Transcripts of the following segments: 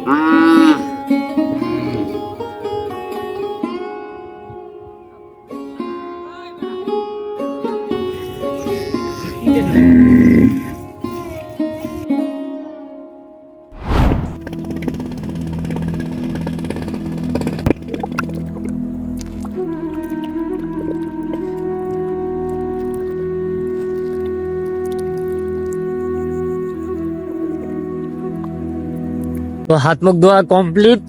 তো হাত মুখ ধোয়া কমপ্লিট।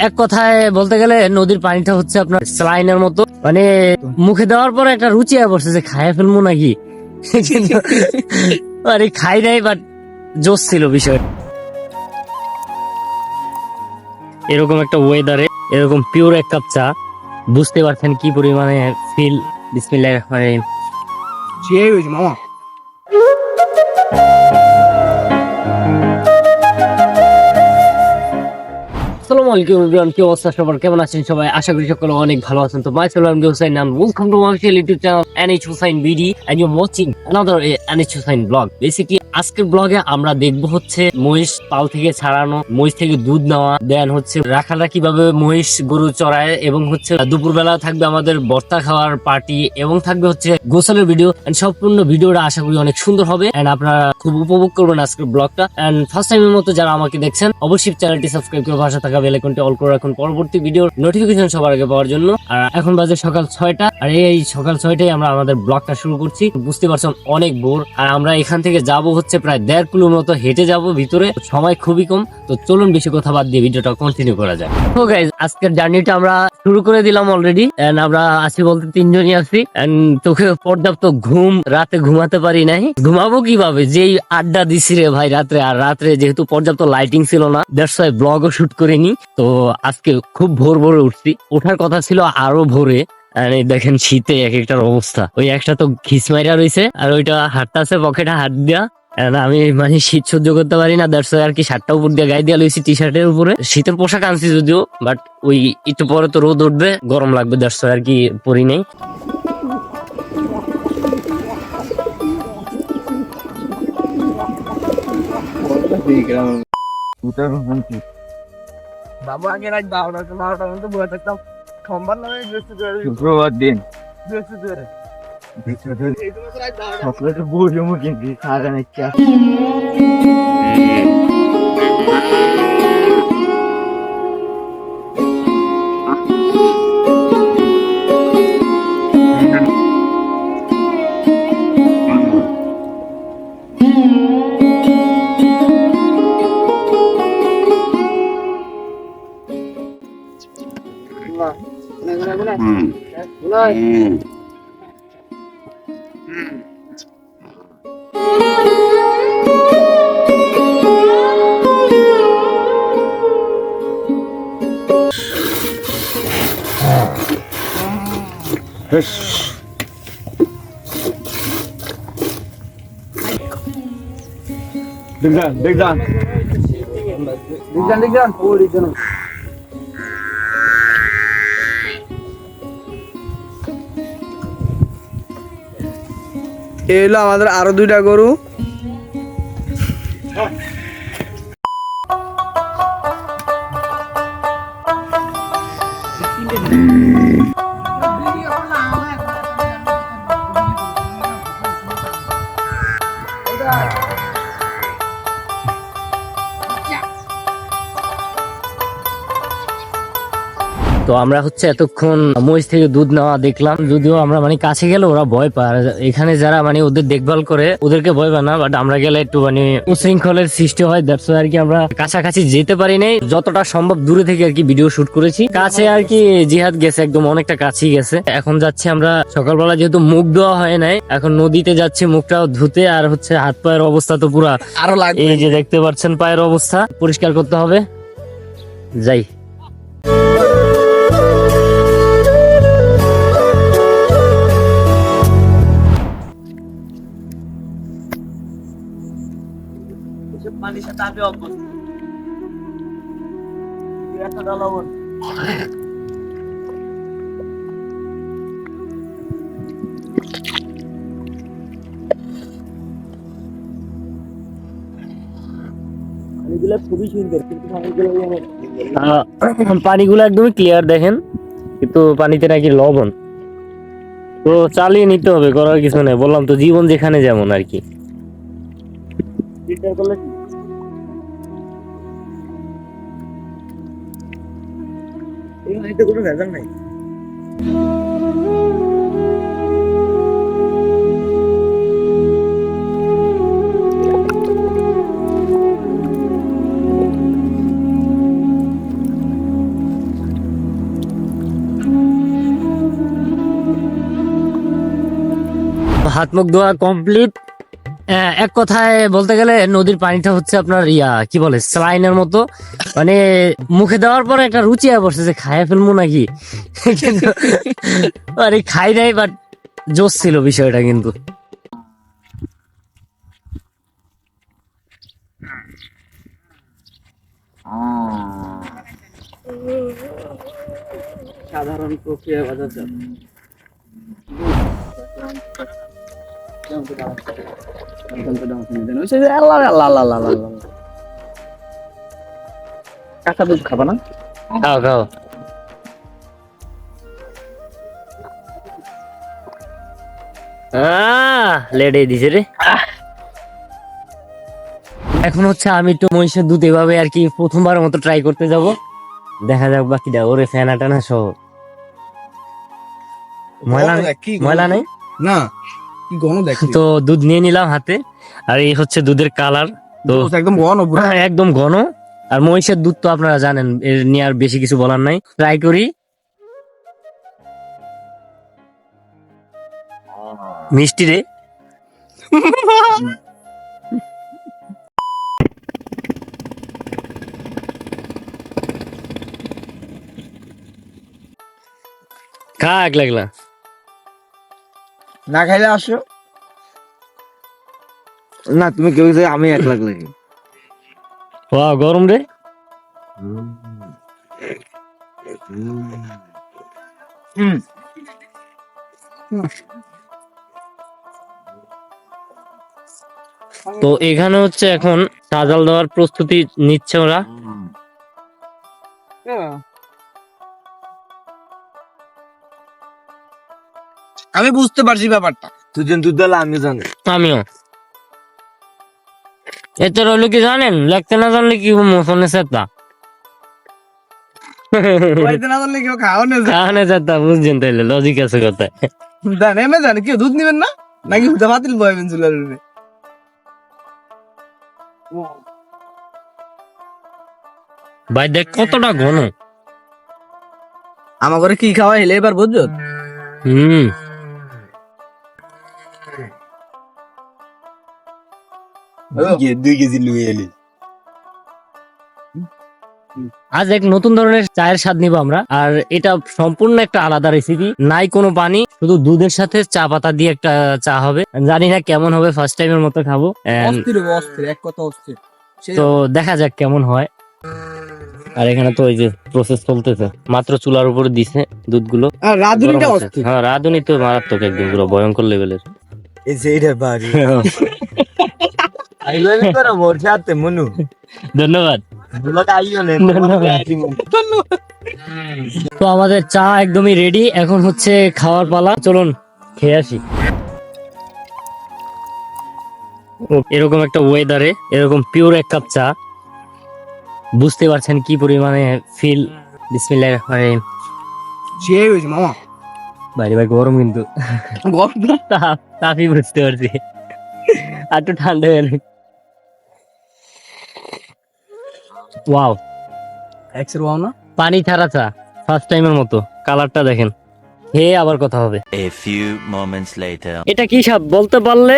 এক কথায় বলতে গেলে নদীর পানিটা হচ্ছে আপনার স্লাইনের মতো, মানে মুখে দেওয়ার পর একটা রুচি হয়ে পড়ছে যে খাইয়ে ফেলবো নাকি, আরে খাই নাই, বাট জোশ ছিল বিষয়। এরকম একটা ওয়েদারে এরকম পিওর এক কাপ চা, বুঝতে পারছেন কি পরিমাণে ফিল। বিসমিল্লাহির রহমানির রহিম। মামা আসসালামু আলাইকুম এভরিওয়ান, কি অবস্থা সবার, কেমন আছেন সবাই? আশা করি সকলে অনেক ভালো আছেন। তো myself I am Hussain and welcome to my official YouTube channel NH Hussain BD and you're watching another NH Hussain vlog. Basically আজকের ব্লগে আমরা দেখবো হচ্ছে মহিষ পাল থেকে ছাড়ানো, মহিষ থেকে দুধ নেওয়া, দেন হচ্ছে রাখালরা কিভাবে মহিষ গরু চড়ায়, এবং হচ্ছে দুপুরবেলা থাকবে আমাদের ভর্তা খাওয়ার পার্টি, এবং থাকবে হচ্ছে গোসলের ভিডিও। এন্ড সম্পূর্ণ ভিডিওটা আশা করি অনেক সুন্দর হবে এন্ড আপনারা খুব উপভোগ করবেন আজকের ব্লগটা। এন্ড ফার্স্ট টাইমের মতো যারা আমাকে দেখছেন অবশ্যই চ্যানেলটি সাবস্ক্রাইব করে পাশে থাকা বেল আইকনটি অল করে রাখুন পরবর্তী ভিডিওর নোটিফিকেশন সবার আগে পাওয়ার জন্য। আর এখন বাজে সকাল 6টা, আর এই সকাল 6টায় আমরা আমাদের ব্লগটা শুরু করছি। বুঝতে পারছেন অনেক ভোর, আর আমরা এখান থেকে যাব হচ্ছে প্রায় 1.5 কিলোর মতো হেঁটে যাব ভিতরে, সময় খুবই কম। তো চলুন বেশি কথা বাদ দিয়ে ভিডিওটা কন্টিনিউ করা যায়। তো গাইজ আজকের জার্নিটা আমরা শুরু করে দিলাম অলরেডি। এন্ড আমরা আছি বলতে 3 জনই আছি। এন্ড তোকে পর্যাপ্ত ঘুম, রাতে ঘুমাতে পারি নাই। ঘুমাবো কিভাবে, যেই আড্ডা দিছি রে ভাই রাত্রে, আর রাত্রে যেহেতু পর্যাপ্ত লাইটিং ছিল না, দ্যাটস ওয়াই ব্লগও শুট করিনি। তো আজকে খুব ভোর ভোরে উঠছি, ওঠার কথা ছিল আরো ভোরে। আর এই দেখেন শীতে এক একটার অবস্থা, ওই একটা তো খিসমাইরা রয়েছে আর ওইটা হাঁটতে আছে পকেটে হাত দিয়া। And আমি মানে শীত সহ্য করতে পারি না, দ্যাটস ওয়াই আর কি শার্টটা উপর দিয়ে গায়ে দিয়ে লইছি, টি শার্টের উপরে শীতের পোশাক আনছি যদিও, বাট ওই একটু পরে তো রোদ উঠবে, গরম লাগবে, দ্যাটস ওয়াই আর কি পরি নেই। বাবু আগে রাত 12টা পর্যন্ত বসে থাকতাম। সোমবার নামে শুক্রবার দিন বৃহস্পতিবার সকালে বসে মুখে সারা নিচ্ছে। দেখলাম এলো আমাদের আরো 2টা গরু। তো আমরা হচ্ছে এতক্ষণ মহিষ থেকে দুধ নেওয়া দেখলাম, যদিও আমরা মানে কাছে গেলে ওরা ভয় পায়, এখানে যারা মানে ওদের দেখভাল করে ওদেরকে ভয় পায় না, বাট আমরা গেলে একটু মানে উশৃঙ্খলের সৃষ্টি হয়, দ্যাটস ওয়াই আর কি আমরা কাছাকাছি যেতে পারি নাই। যতটা সম্ভব দূরে থেকে আর কি ভিডিও শুট করেছি। কাছে আর কি জিহাদ গেছে, একদম অনেকটা কাছেই গেছে। এখন যাচ্ছি আমরা সকালবেলা, যেহেতু মুখ ধোয়া হয় নাই, এখন নদীতে যাচ্ছি মুখটাও ধুতে, আর হচ্ছে হাত পায়ের অবস্থা তো পুরা আরো লাগবে, এই যে দেখতে পাচ্ছেন পায়ের অবস্থা পরিষ্কার করতে হবে। যাই। পানির সাথে আমি অভ্যস্ত। একটা লবণ পানিগুলো একদমই ক্লিয়ার দেখেন, কিন্তু পানিতে নাকি লবণ। তো চালিয়ে নিতে হবে, করার কিছু নেই। বললাম তো, জীবন যেখানে যেমন আর কি। কোনো ভেজাল নাই। হাত মুখ ধোয়া কমপ্লিট। এক কথায় বলতে গেলে নদীর পানিটা হচ্ছে আপনার কি বলে, স্লাইনের মতো। মানে মুখে দেওয়ার পরে একটা রুচি হয়ে পড়ছে যে খাইয়ে ফেলবো নাকি। কিন্তু মানে খাই নাই, বাট জোশ ছিল বিষয়টা কিন্তু। সাধারণ প্রক্রিয়া বাজার কাঁচা দুধ খাবা না? খাও খাও। লেডে দিছে রে। এখন হচ্ছে আমি একটু মহিষের দুধ এভাবে আর কি প্রথমবারের মতো ট্রাই করতে যাব। দেখা যাক বাকিটা। ওরে ফেনা টানা সহ। ময়লা নেই না, কি ঘন দেখি তো। দুধ নিয়ে নিলাম হাতে, আর এই হচ্ছে দুধের কালার। তো একদম ঘন পুরো। একদম ঘন। আর মহিষের দুধ তো আপনারা জানেন, এর নিয়ে আর বেশি কিছু বলার নাই। ট্রাই করি। মিষ্টি রে। খা এক লাগলা। না খাইলে আসো না, তুমি কেউ যে আমি 1 লাখ লাগি। গরম রে। তো এখানে হচ্ছে এখন সাজাল দেওয়ার প্রস্তুতি নিচ্ছে ওরা। আমি বুঝতে পারছি ব্যাপারটা। তুই যেন দুধ দিলা আমি জানি। আমিও। এতে রইল কি জানেন, লিখতে না জানলে কি ফোনে সেটা বাড়িতে না জানলে কেউ খাও না। কারণে সেটা বুঝছেন, তাইলে লজিক আছে কথায়। নেমে জানে কেউ দুধ নিবেন না নাকি হুদা বাতিল বয়াবেন চুলার উপরে? ভাই দেখ কতটা ঘন। আমার ঘরে কি খাওয়া হলে এবার বুঝছো? হুম। দুই কেজি লুয়ে এলি। আজ এক নতুন ধরনের চায়ের স্বাদ নিব আমরা। আর এটা সম্পূর্ণ একটা আলাদা রেসিপি। নাই কোনো পানি, শুধু দুধের সাথে চা পাতা দিয়ে একটা চা হবে। জানি না কেমন হবে, ফার্স্ট টাইমের মতো খাবো। অস্থির অস্থির, এক কথা অস্থির। তো দেখা যাক কেমন হয়। আর এখানে তো ওই যে প্রসেস চলতেছে, মাত্র চুলার উপরে দিছে দুধগুলো। আর রাঁধুনিটা গরম হচ্ছে। অস্থির। হ্যাঁ, রাঁধুনি তো মারাত্মক, একদম পুরো ভয়ঙ্কর লেভেলের। এই যে এটা বাড়ি আইলেন করে মোর সাথে মনু। ধন্যবাদ। ব্লগ আইও নে। তো আমাদের চা একদমই রেডি, এখন হচ্ছে খাওয়ার পালা। চলুন খেয়ে আসি। এরকম একটা ওয়েদারে এরকম পিওর এক কাপ চা, বুঝতে পারছেন কি পরিমাণে ফিল। বিসমিল্লাহির রহমানির রহিম। সেই হয়েছে মামা। বাইরে ভাই গরম, কিন্তু গরম না? তাপই বুঝতে পারছি। আর একটু ঠান্ডা হয়ে গেল। ওয়াও, এক্সের ওয়াও না? পানি ছাড়া চা, ফার্স্ট টাইমের মতো। কালারটা দেখেন। খেয়ে আবার কথা হবে। A few moments later. এটা কি সাপ বলতে পারলে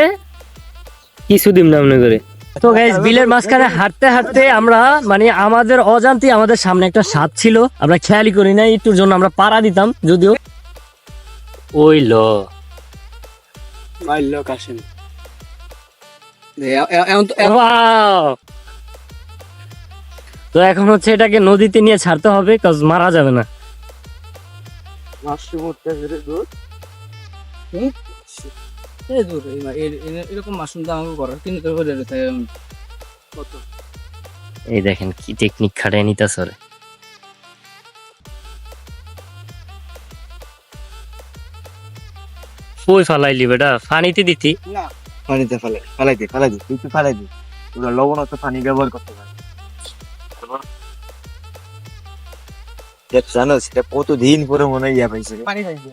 কিছু দিন না মনে করে। তো গাইস, বিলের মাঝখানে হাঁটতে হাঁটতে আমরা মানে আমাদের অজান্তে আমাদের সামনে একটা সাপ ছিল, আমরা খেয়ালই করি না। একটুর জন্য আমরা পাড়া দিতাম, যদিও ওই মাইল কাশেন। এখন তো Wow! তো এখন হচ্ছে এটাকে নদীতে নিয়ে ছাড়তে হবে, কাজ মারা যাবে না। মাশরুম উঠতে ধরে দুধ। এরকম মাশরুম তো আমাকে করার কিনতে হবে। কত এই দেখেন কি টেকনিক খাটায় নিতেছে ওরে। কই ফালাইলি বেটা, পানিতে দিতি? পানিতে ফালাই দে তুই একটু ফালাই দে। ওরা লবণাক্ত পানি ব্যবহার করতে পারে। জানো সেটা কতদিন পরে মনে হয় ইয়া পাইছে রে। পানি খাইছে।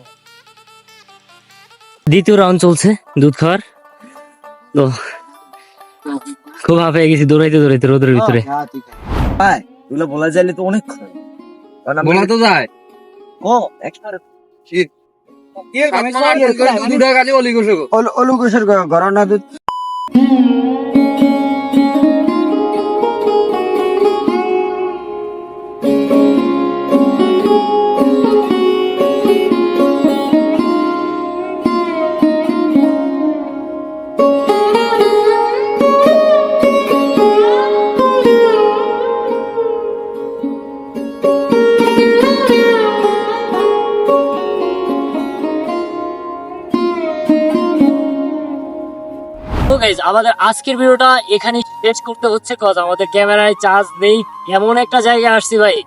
দ্বিতীয় রাউন্ড চলছে দুধ খাওয়ার। তো খুব হাঁপিয়ে গেছি দৌড়াইতে রোদের ভিতরে। ভাই এগুলো বলা যাইলে তো অনেক খারাপ। কারণ আমি- বলা তো যায়। ও একবারে দুটা কাজে অলি করছে গো। অলু গোসের গরম না দুধ। তো গাইজ আমাদের আজকের ভিডিওটা এখানে শেষ করতে হচ্ছে, কজ আমাদের ক্যামেরায় চার্জ নেই। এমন একটা জায়গায় আসছি ভাই,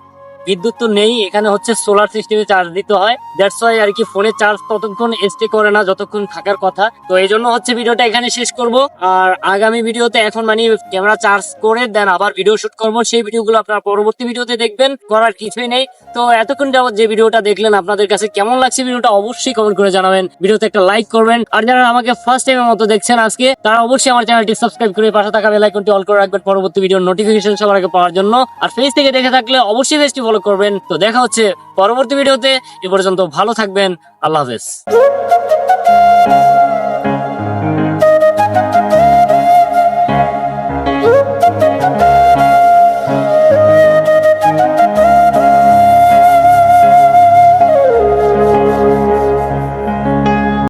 বিদ্যুৎ তো নেই, এখানে হচ্ছে সোলার সিস্টেমে চার্জ দিতে হয়। দ্যাটস ওয়াই আর কি ফোনে চার্জ ততক্ষণ স্টে করে না যতক্ষণ থাকার কথা। তো এই জন্য হচ্ছে ভিডিওটা এখানে শেষ করব। আর আগামী ভিডিওতে এখন মানে ক্যামেরা চার্জ করে দেন আবার ভিডিও শুট করবো, সেই ভিডিওগুলো আপনারা পরবর্তী ভিডিওতে দেখবেন, করার কিছুই নেই। তো এতক্ষণ যাবত যে ভিডিওটা দেখলেন আপনাদের কাছে কেমন লাগছে ভিডিওটা অবশ্যই কমেন্ট করে জানাবেন, ভিডিওতে একটা লাইক করবেন। আর যারা আমাকে ফার্স্ট টাইমের মতো দেখছেন আজকে, তারা অবশ্যই আমার চ্যানেলটি সাবস্ক্রাইব করে পাশে থাকা বেল আইকনটি অল করে রাখবেন পরবর্তী ভিডিওর নোটিফিকেশন সবার আগে পাওয়ার জন্য। আর পেজ থেকে দেখে থাকলে অবশ্যই পেজটি ফলো করবেন। তো দেখা হচ্ছে পরবর্তী ভিডিওতে, এ পর্যন্ত ভালো থাকবেন, আল্লাহ হাফেজ।